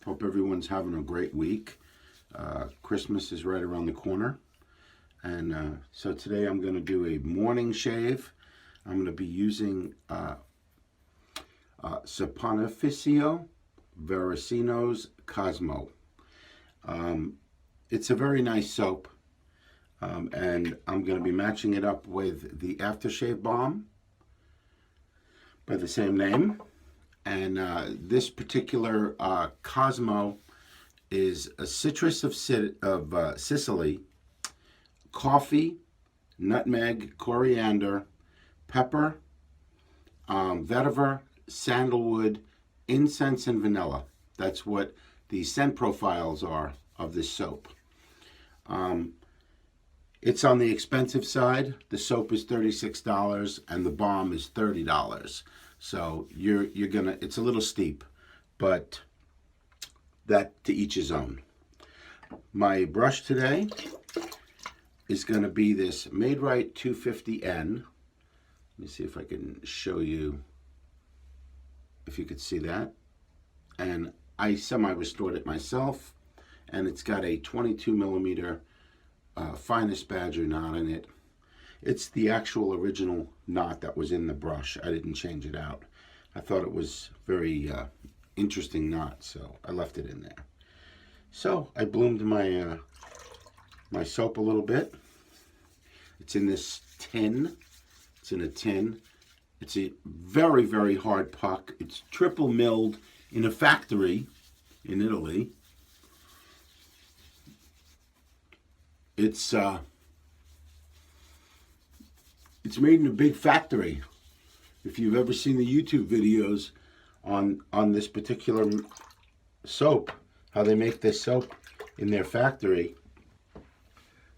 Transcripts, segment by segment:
Hope everyone's having a great week. Christmas is right around the corner. And so today I'm going to do a morning shave. I'm going to be using Saponificio Veracino's Cosmo. It's a very nice soap. And I'm going to be matching it up with the Aftershave Balm by the same name. And this particular Cosmo is a citrus of Sicily, coffee, nutmeg, coriander, pepper, vetiver, sandalwood, incense, and vanilla. That's what the scent profiles are of this soap. It's on the expensive side. The soap is $36 and the balm is $30. So you're gonna, it's a little steep, but that to each his own. My brush today is gonna be this Rite 250N. Let me see if I can show you, if you could see that. And I semi-restored it myself, and it's got a 22 millimeter finest badger knot in it. It's the actual original knot that was in the brush. I didn't change it out. I thought it was very interesting knot, so I left it in there. So I bloomed my my soap a little bit. It's in this tin. It's in a tin. It's a very, very hard puck. It's triple milled in a factory in Italy. It's made in a big factory. If you've ever seen the YouTube videos on this particular soap, how they make this soap in their factory,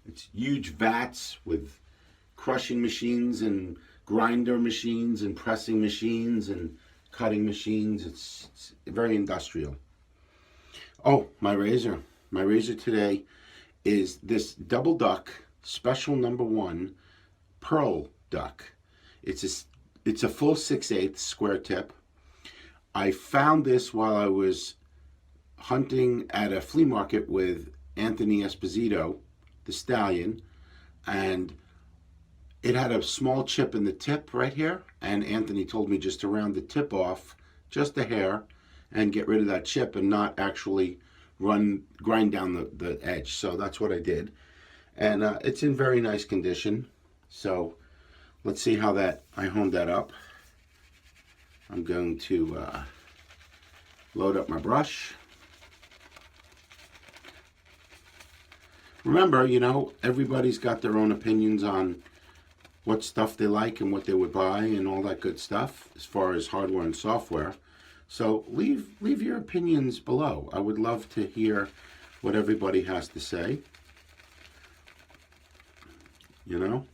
it's huge vats with crushing machines and grinder machines and pressing machines and cutting machines. It's very industrial. Oh, my razor. My razor today is this Dubl Duck Special #1 Pearl Duck. It's a full 6/8 square tip. I found this while I was hunting at a flea market with Anthony Esposito, the stallion, and it had a small chip in the tip right here, and Anthony told me just to round the tip off just a hair and get rid of that chip and not actually grind down the edge. So that's what I did, and it's in very nice condition. So let's see how I honed that up. I'm going to load up my brush. Remember, you know, everybody's got their own opinions on what stuff they like and what they would buy and all that good stuff as far as hardware and software. So leave your opinions below. I would love to hear what everybody has to say. You know,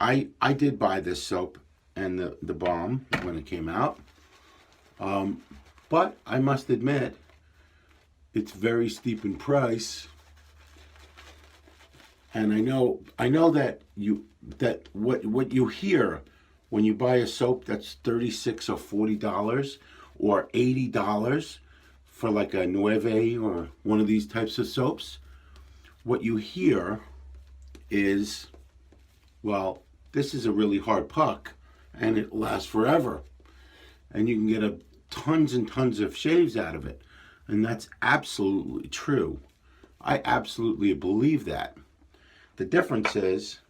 I did buy this soap and the balm when it came out, but I must admit it's very steep in price. And I know that what you hear when you buy a soap that's $36 or $40 or $80 for like a Nueve or one of these types of soaps, what you hear is, well, this is a really hard puck and it lasts forever and you can get tons and tons of shaves out of it. And that's absolutely true. I absolutely believe that. The difference is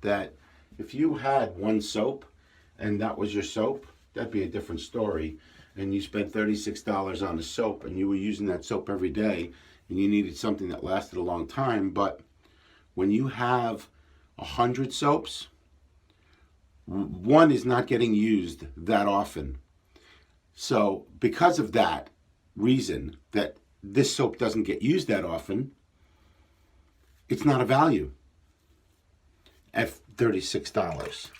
that if you had one soap and that was your soap, that'd be a different story. And you spent $36 on a soap and you were using that soap every day and you needed something that lasted a long time. But when you have 100 soaps, one is not getting used that often. So because of that reason that this soap doesn't get used that often, it's not a value at $36.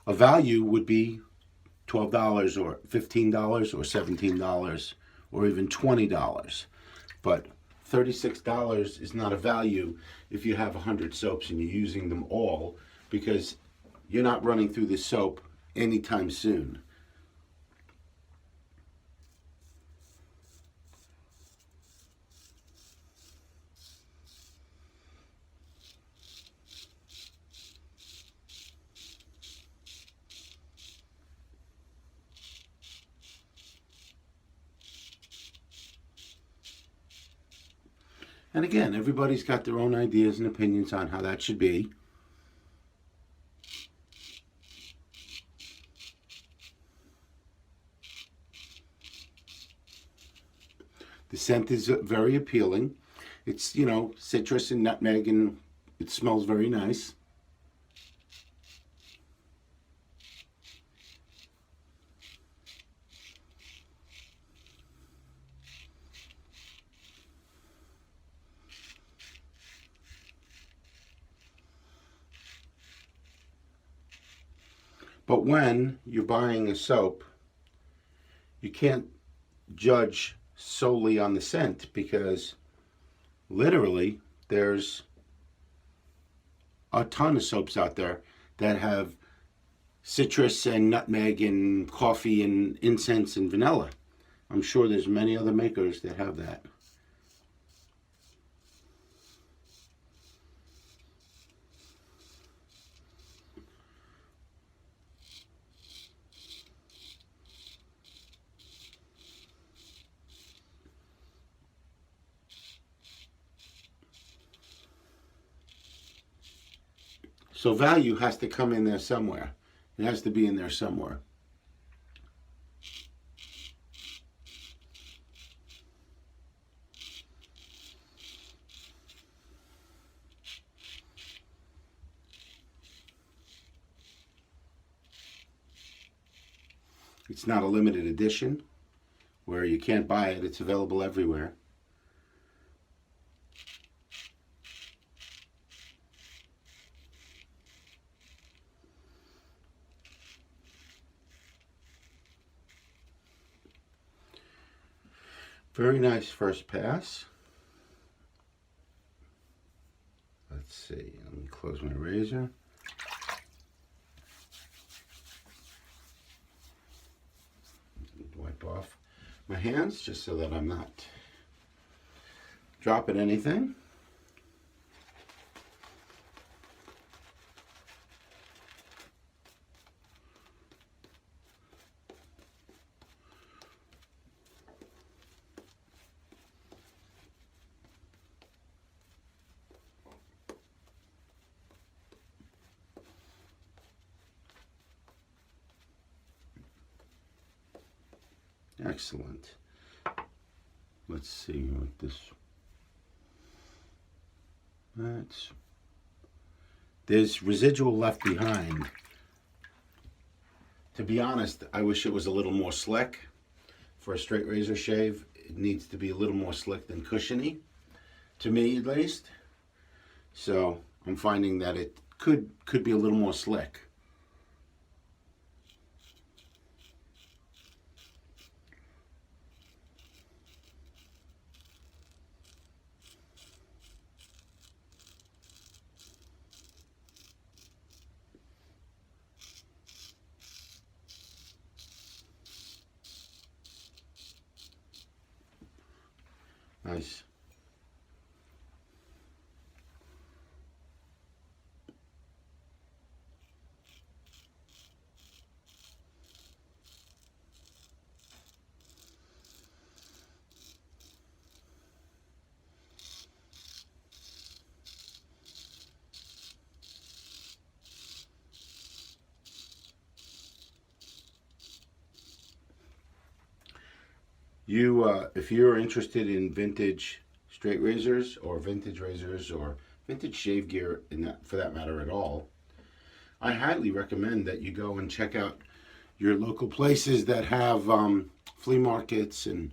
A value would be $12 or $15 or $17 or even $20. But $36 is not a value if you have 100 soaps and you're using them all, because you're not running through this soap anytime soon. And again, everybody's got their own ideas and opinions on how that should be. The scent is very appealing. It's, you know, citrus and nutmeg, and it smells very nice. But when you're buying a soap, you can't judge solely on the scent, because literally there's a ton of soaps out there that have citrus and nutmeg and coffee and incense and vanilla. I'm sure there's many other makers that have that. So value has to come in there somewhere. It has to be in there somewhere. It's not a limited edition where you can't buy it. It's available everywhere. Very nice first pass. Let's see, let me close my razor. Wipe off my hands just so that I'm not dropping anything. Excellent. Let's see what this. There's residual left behind. To be honest, I wish it was a little more slick. For a straight razor shave, it needs to be a little more slick than cushiony, to me at least. So I'm finding that it could be a little more slick. Nice. If you're interested in vintage straight razors or vintage shave gear, for that matter at all, I highly recommend that you go and check out your local places that have flea markets and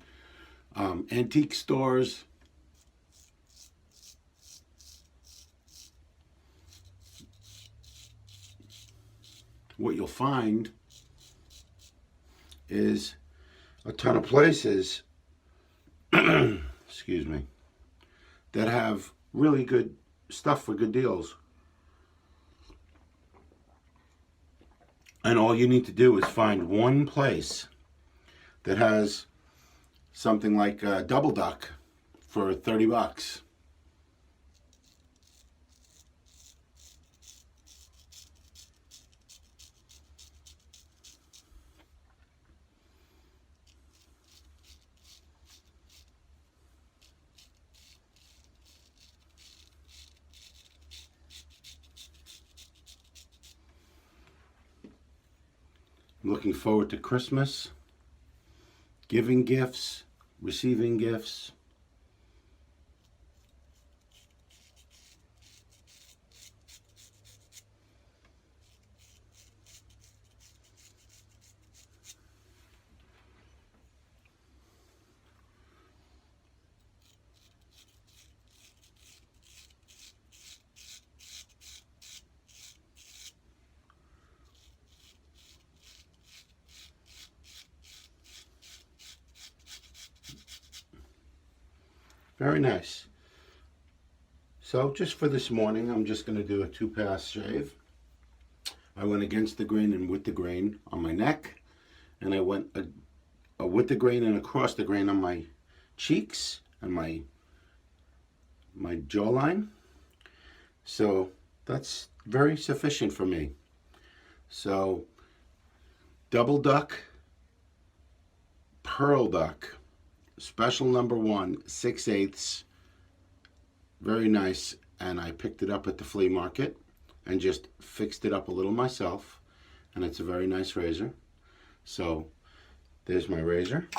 antique stores. What you'll find is a ton of places excuse me, that have really good stuff for good deals. And all you need to do is find one place that has something like Dubl Duck for $30. I'm looking forward to Christmas, giving gifts, receiving gifts. Very nice. So just for this morning, I'm just going to do a 2-pass shave. I went against the grain and with the grain on my neck, and I went with the grain and across the grain on my cheeks and my jawline. So that's very sufficient for me. So Dubl Duck, Pearl Duck, Special number 1, 6/8. Very nice. And I picked it up at the flea market and just fixed it up a little myself. And it's a very nice razor. So there's my razor.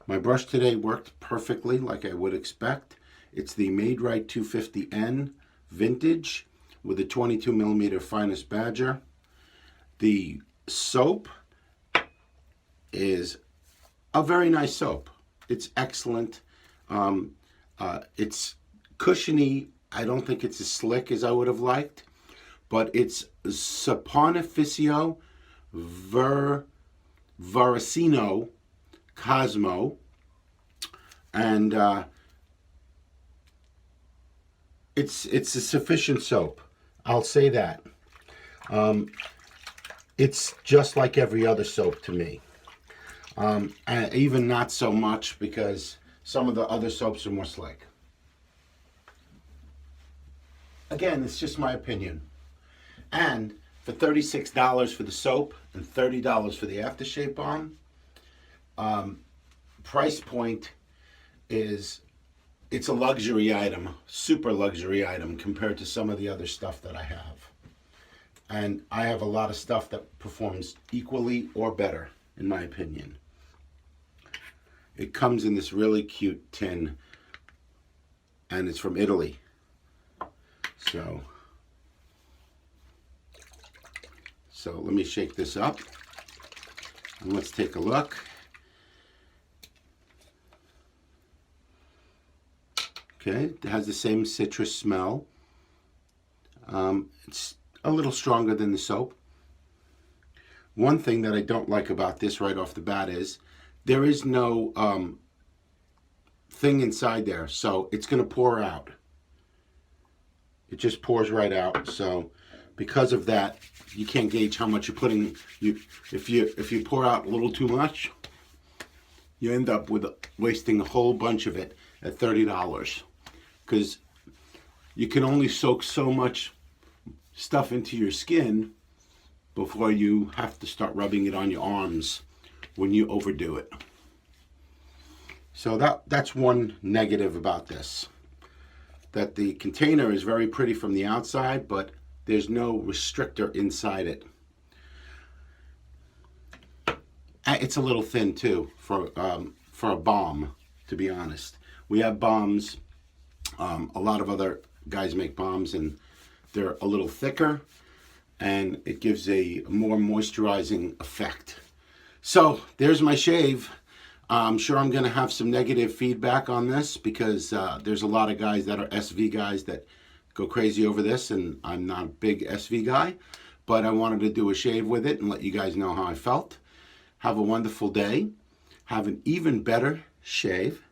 My brush today worked perfectly like I would expect. It's the Rite 250N vintage with a 22mm finest badger. The soap is a very nice soap. It's excellent. It's cushiony. I don't think it's as slick as I would have liked, but it's Saponificio Veracino Cosmo, and it's a sufficient soap. I'll say that. It's just like every other soap to me. And even not so much, because some of the other soaps are more slick. Again, it's just my opinion. And for $36 for the soap and $30 for the Aftershave Balm, price point is, it's a luxury item, super luxury item compared to some of the other stuff that I have. And I have a lot of stuff that performs equally or better, in my opinion. It comes in this really cute tin, and it's from Italy. So let me shake this up, and let's take a look. Okay, it has the same citrus smell. It's a little stronger than the soap. One thing that I don't like about this right off the bat is there is no thing inside there, so it's going to pour out. It just pours right out. So because of that, you can't gauge how much you're putting. If you pour out a little too much, you end up with wasting a whole bunch of it at $30, because you can only soak so much stuff into your skin before you have to start rubbing it on your arms when you overdo it. So that's one negative about this, that the container is very pretty from the outside, but there's no restrictor inside it. It's a little thin too for a balm, to be honest. We have balms, a lot of other guys make balms, and they're a little thicker, and it gives a more moisturizing effect. So there's my shave. I'm sure I'm going to have some negative feedback on this, because there's a lot of guys that are SV guys that go crazy over this, and I'm not a big SV guy, but I wanted to do a shave with it and let you guys know how I felt. Have a wonderful day. Have an even better shave,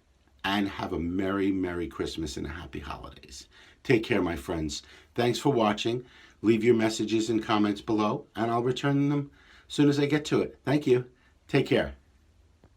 and have a Merry, Merry Christmas and a Happy Holidays. Take care, my friends. Thanks for watching. Leave your messages and comments below, and I'll return them as soon as I get to it. Thank you. Take care.